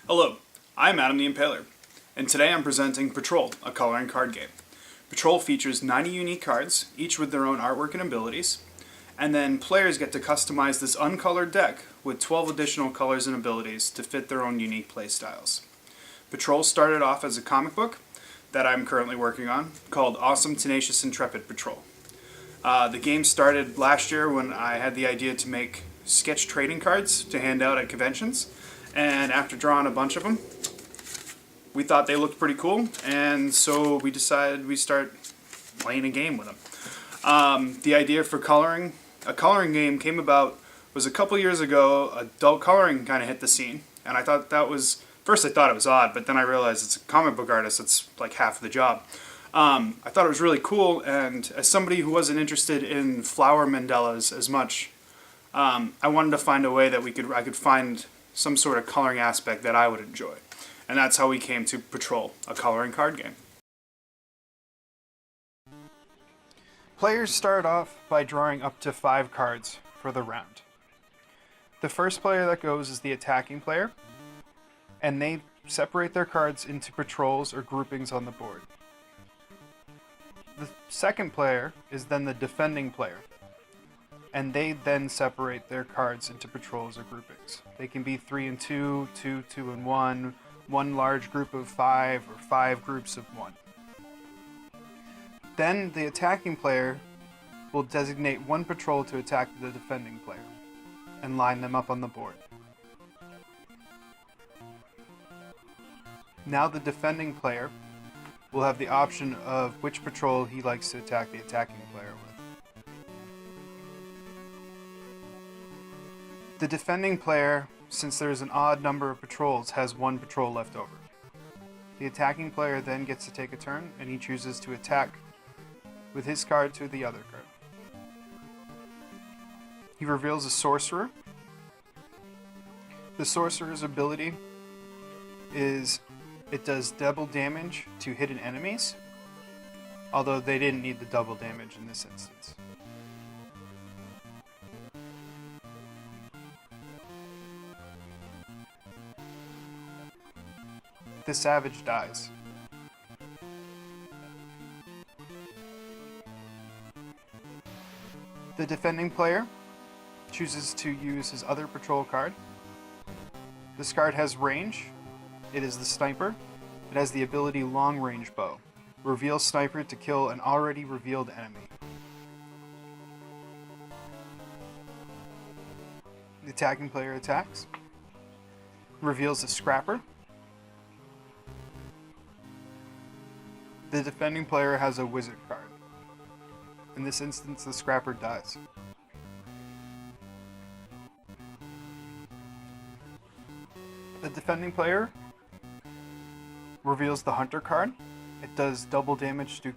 Hello, I'm Adam the Impaler, and today I'm presenting Patrol, a coloring card game. Patrol features 90 unique cards, each with their own artwork and abilities, and then players get to customize this uncolored deck with 12 additional colors and abilities to fit their own unique playstyles. Patrol started off as a comic book that I'm currently working on called Awesome Tenacious Intrepid Patrol. The game started last year when I had the idea to make sketch trading cards to hand out at conventions, and after drawing a bunch of them, we thought they looked pretty cool, and so we decided we'd start playing a game with them. The idea for a coloring game came about was a couple years ago. Adult coloring kind of hit the scene, and I thought that was, first I thought it was odd, but then I realized it's a comic book artist, it's like half the job. I thought it was really cool, and as somebody who wasn't interested in flower mandalas as much, I wanted to find a way that I could find some sort of coloring aspect that I would enjoy. And that's how we came to Patrol, a coloring card game. Players start off by drawing up to 5 cards for the round. The first player that goes is the attacking player, and they separate their cards into patrols or groupings on the board. The second player is then the defending player, and they then separate their cards into patrols or groupings. They can be 3 and 2, 2, 2 and 1, one large group of 5, or 5 groups of 1. Then the attacking player will designate one patrol to attack the defending player and line them up on the board. Now the defending player will have the option of which patrol he likes to attack the attacking player with. The defending player, since there's an odd number of patrols, has 1 patrol left over. The attacking player then gets to take a turn, and he chooses to attack with his card to the other card. He reveals a sorcerer. The sorcerer's ability is it does double damage to hidden enemies, although they didn't need the double damage in this instance. The savage dies. The defending player chooses to use his other patrol card. This card has range. It is the sniper. It has the ability long range bow. Reveal sniper to kill an already revealed enemy. The attacking player attacks. Reveals a scrapper. The defending player has a wizard card. In this instance, the scrapper dies. The defending player reveals the hunter card. It does double damage to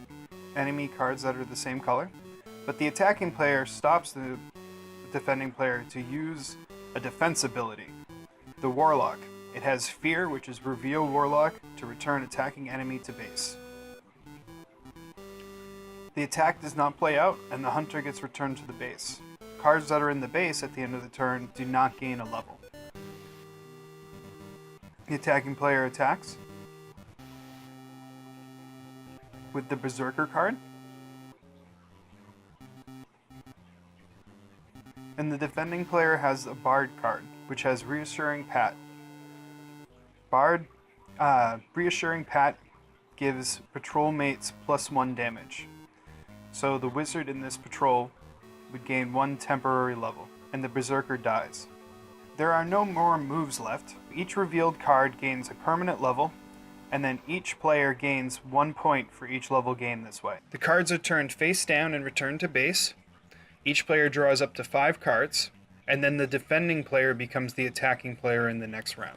enemy cards that are the same color. But the attacking player stops the defending player to use a defense ability, the warlock. It has fear, which is reveal warlock to return attacking enemy to base. The attack does not play out, and the hunter gets returned to the base. Cards that are in the base at the end of the turn do not gain a level. The attacking player attacks with the berserker card. And the defending player has a bard card, which has reassuring pat. Reassuring pat gives patrol mates +1 damage. So the wizard in this patrol would gain 1 temporary level, and the berserker dies. There are no more moves left. Each revealed card gains a permanent level, and then each player gains 1 point for each level gained this way. The cards are turned face down and returned to base. Each player draws up to 5 cards, and then the defending player becomes the attacking player in the next round.